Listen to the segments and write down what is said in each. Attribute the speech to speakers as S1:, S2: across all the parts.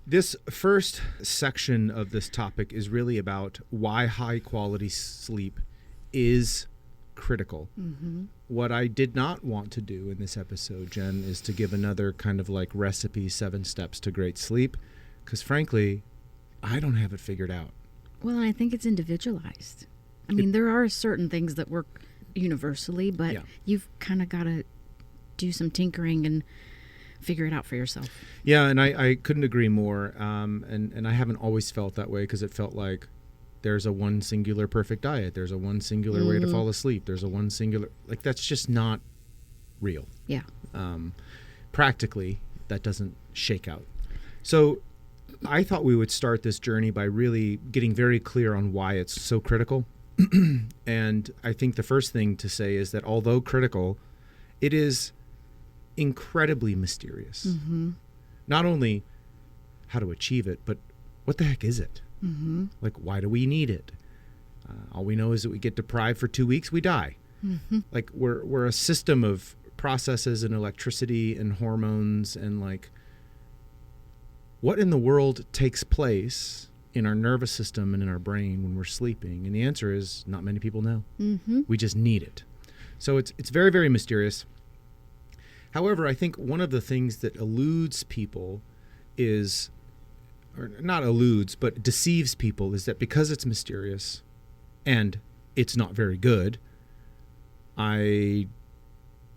S1: This first section of this topic is really about why high quality sleep is critical.
S2: Mm-hmm.
S1: What I did not want to do in this episode, Jen, is to give another kind of like recipe, 7 steps to great sleep, because frankly, I don't have it figured out.
S2: Well, I think it's individualized. I mean, there are certain things that work universally, but
S1: Yeah.
S2: you've kind of got to do some tinkering and figure it out for yourself.
S1: Yeah, and I couldn't agree more. And I haven't always felt that way, because it felt like there's a one singular perfect diet. There's a one singular way to fall asleep. There's a one singular, like, that's just not real.
S2: Yeah.
S1: Practically, that doesn't shake out. So I thought we would start this journey by really getting very clear on why it's so critical. And I think the first thing to say is that although critical, it is incredibly mysterious.
S2: Mm-hmm.
S1: Not only how to achieve it, but what the heck is it?
S2: Mm-hmm.
S1: Like, why do we need it? All we know is that we get deprived for 2 weeks, we die.
S2: Mm-hmm.
S1: Like, we're a system of processes and electricity and hormones, and like, what in the world takes place in our nervous system and in our brain when we're sleeping? And the answer is not many people know.
S2: Mm-hmm.
S1: We just need it. So it's very, very mysterious. However, I think one of the things that eludes people is, or not eludes, but deceives people, is that because it's mysterious and it's not very good, I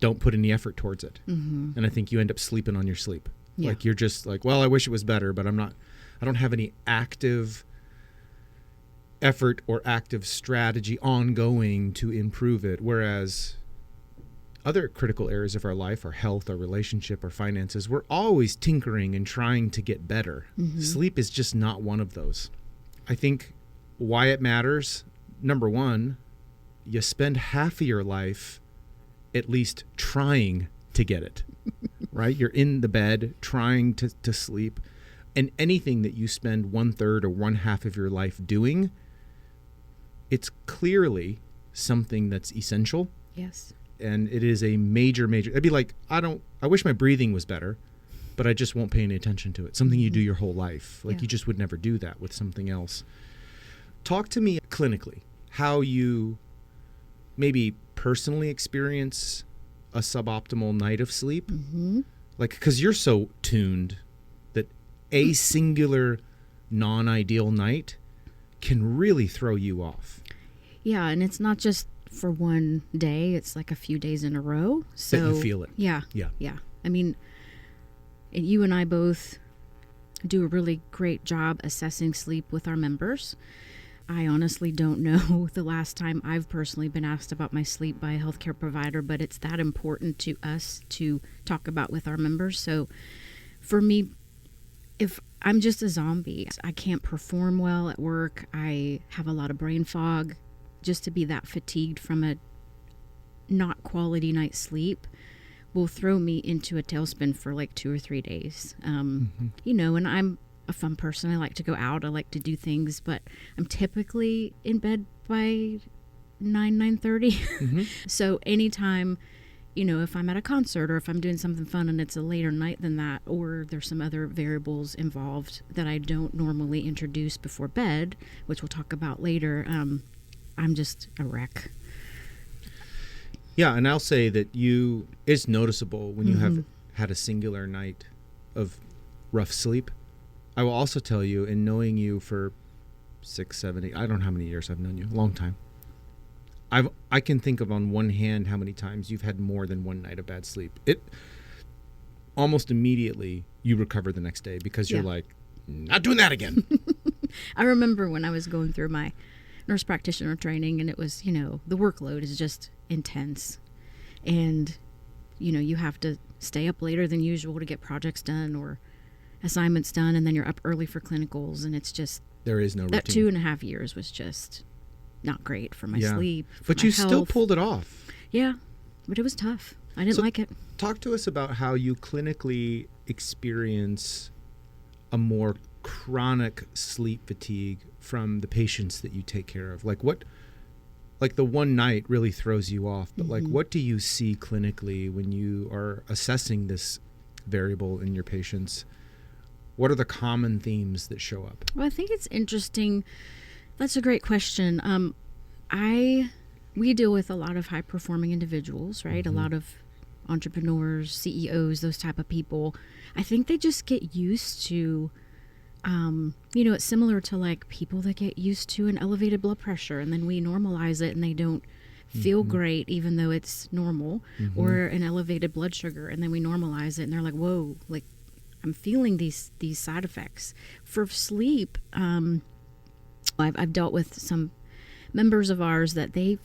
S1: don't put any effort towards it.
S2: Mm-hmm.
S1: And I think you end up sleeping on your sleep.
S2: Yeah.
S1: Like, you're just like, well, I wish it was better, but I don't have any active effort or active strategy ongoing to improve it. Whereas other critical areas of our life, our health, our relationship, our finances, we're always tinkering and trying to get better.
S2: Mm-hmm.
S1: Sleep is just not one of those. I think why it matters, number one, you spend half of your life at least trying to get it, right? You're in the bed trying to sleep. And anything that you spend 1/3 or 1/2 of your life doing, it's clearly something that's essential.
S2: Yes.
S1: And it is a major, it'd be like, I wish my breathing was better, but I just won't pay any attention to it. Something you do your whole life. Like,
S2: Yeah.
S1: you just would never do that with something else. Talk to me clinically, how you maybe personally experience a suboptimal night of sleep.
S2: Mm-hmm.
S1: Like, because you're so tuned that a singular non-ideal night can really throw you off.
S2: Yeah, and it's not just for one day, it's like a few days in a row. So
S1: That you feel it.
S2: Yeah.
S1: Yeah.
S2: Yeah. I mean, you and I both do a really great job assessing sleep with our members. I honestly don't know the last time I've personally been asked about my sleep by a healthcare provider, but it's that important to us to talk about with our members. So for me, if I'm just a zombie, I can't perform well at work, I have a lot of brain fog, just to be that fatigued from a not quality night's sleep will throw me into a tailspin for like 2 or 3 days. You know, and I'm a fun person. I like to go out. I like to do things, but I'm typically in bed by 9:30.
S1: Mm-hmm.
S2: So anytime, you know, if I'm at a concert or if I'm doing something fun and it's a later night than that, or there's some other variables involved that I don't normally introduce before bed, which we'll talk about later, I'm just a wreck.
S1: Yeah, and I'll say that it's noticeable when you have had a singular night of rough sleep. I will also tell you, in knowing you for 6, 7, 8, I don't know how many years I've known you, a long time. I can think of on one hand how many times you've had more than one night of bad sleep. It almost immediately you recover the next day because you're like, not doing that again.
S2: I remember when I was going through my nurse practitioner training, and it was, you know, the workload is just intense, and you know, you have to stay up later than usual to get projects done or assignments done, and then you're up early for clinicals, and it's just
S1: There is no routine.
S2: that 2.5 years was just not great for my sleep, for
S1: but
S2: my
S1: you
S2: health.
S1: still pulled it off.
S2: Yeah, but it was tough. I didn't like it.
S1: Talk to us about how you clinically experience a more chronic sleep fatigue from the patients that you take care of. Like, the one night really throws you off, but like, what do you see clinically when you are assessing this variable in your patients? What are the common themes that show up?
S2: Well, I think it's interesting. That's a great question. We deal with a lot of high performing individuals, right?
S1: Mm-hmm.
S2: A lot of entrepreneurs, CEOs, those type of people. I think they just get used to, it's similar to like people that get used to an elevated blood pressure, and then we normalize it and they don't feel great even though it's normal, or an elevated blood sugar, and then we normalize it and they're like, whoa, like I'm feeling these side effects. For sleep, I've dealt with some members of ours that they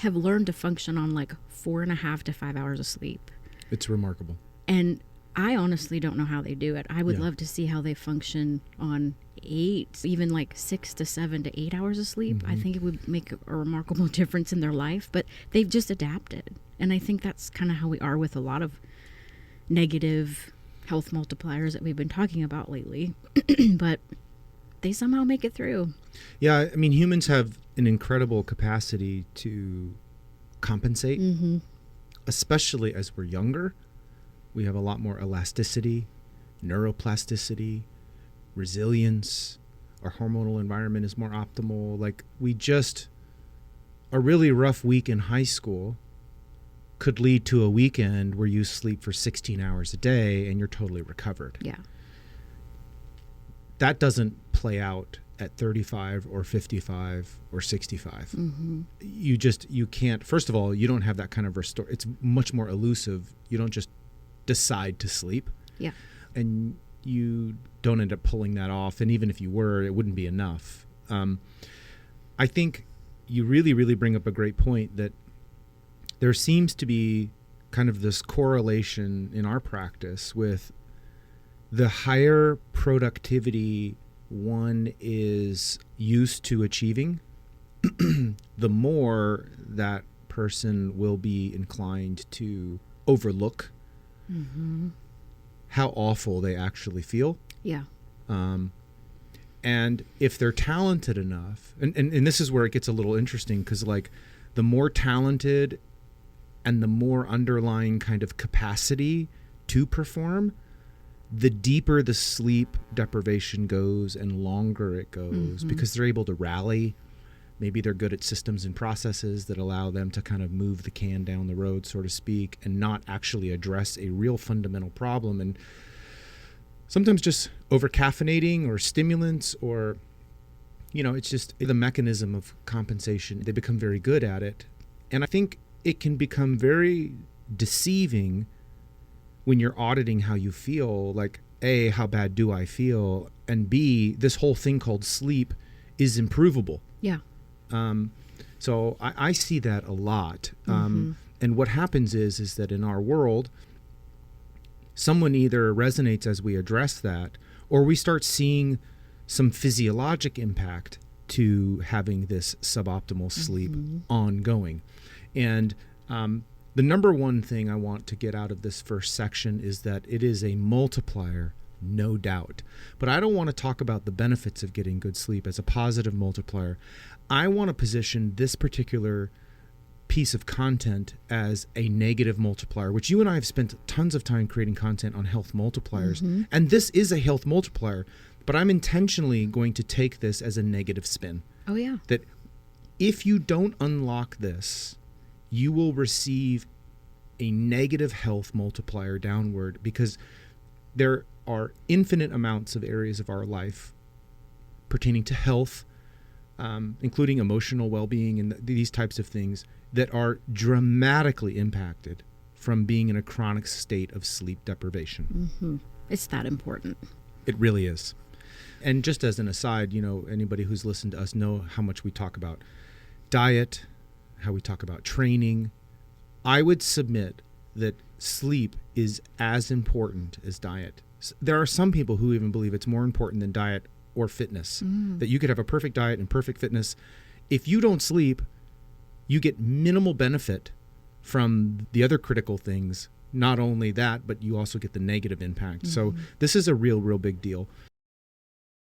S2: have learned to function on like 4.5 to 5 hours of sleep.
S1: It's remarkable.
S2: And I honestly don't know how they do it. I would
S1: Yeah.
S2: love to see how they function on 8, even like 6 to 7 to 8 hours of sleep. I think it would make a remarkable difference in their life, but they've just adapted. And I think that's kind of how we are with a lot of negative health multipliers that we've been talking about lately. But they somehow make it through.
S1: Yeah, I mean, humans have an incredible capacity to compensate, especially as we're younger. We have a lot more elasticity, neuroplasticity, resilience. Our hormonal environment is more optimal. Like, a really rough week in high school could lead to a weekend where you sleep for 16 hours a day and you're totally recovered.
S2: Yeah.
S1: That doesn't play out at 35 or 55 or 65. You can't, first of all, you don't have that kind of restore. It's much more elusive. You don't just decide to sleep.
S2: Yeah.
S1: And you don't end up pulling that off. And even if you were, it wouldn't be enough. I think you really, really bring up a great point that there seems to be kind of this correlation in our practice with the higher productivity one is used to achieving, the more that person will be inclined to overlook how awful they actually feel.
S2: Yeah.
S1: And if they're talented enough, and this is where it gets a little interesting, because like the more talented and the more underlying kind of capacity to perform, the deeper the sleep deprivation goes and longer it goes, because they're able to rally. Maybe they're good at systems and processes that allow them to kind of move the can down the road, so to speak, and not actually address a real fundamental problem. And sometimes just over caffeinating or stimulants, or, it's just the mechanism of compensation. They become very good at it. And I think it can become very deceiving when you're auditing how you feel, like, A, how bad do I feel? And B, this whole thing called sleep is improvable.
S2: Yeah.
S1: So I see that a lot. And what happens is that in our world, someone either resonates as we address that, or we start seeing some physiologic impact to having this suboptimal sleep ongoing. And the number one thing I want to get out of this first section is that it is a multiplier, no doubt. But I don't want to talk about the benefits of getting good sleep as a positive multiplier. I want to position this particular piece of content as a negative multiplier, which you and I have spent tons of time creating content on health multipliers. And this is a health multiplier, but I'm intentionally going to take this as a negative spin.
S2: Oh, yeah.
S1: That if you don't unlock this, you will receive a negative health multiplier downward, because there are infinite amounts of areas of our life pertaining to health, including emotional well-being and these types of things, that are dramatically impacted from being in a chronic state of sleep deprivation.
S2: It's that important.
S1: It really is. And just as an aside, anybody who's listened to us know how much we talk about diet, how we talk about training. I would submit that sleep is as important as diet. There are some people who even believe it's more important than diet or fitness, that you could have a perfect diet and perfect fitness. If you don't sleep, you get minimal benefit from the other critical things. Not only that, but you also get the negative impact. So this is a real big deal.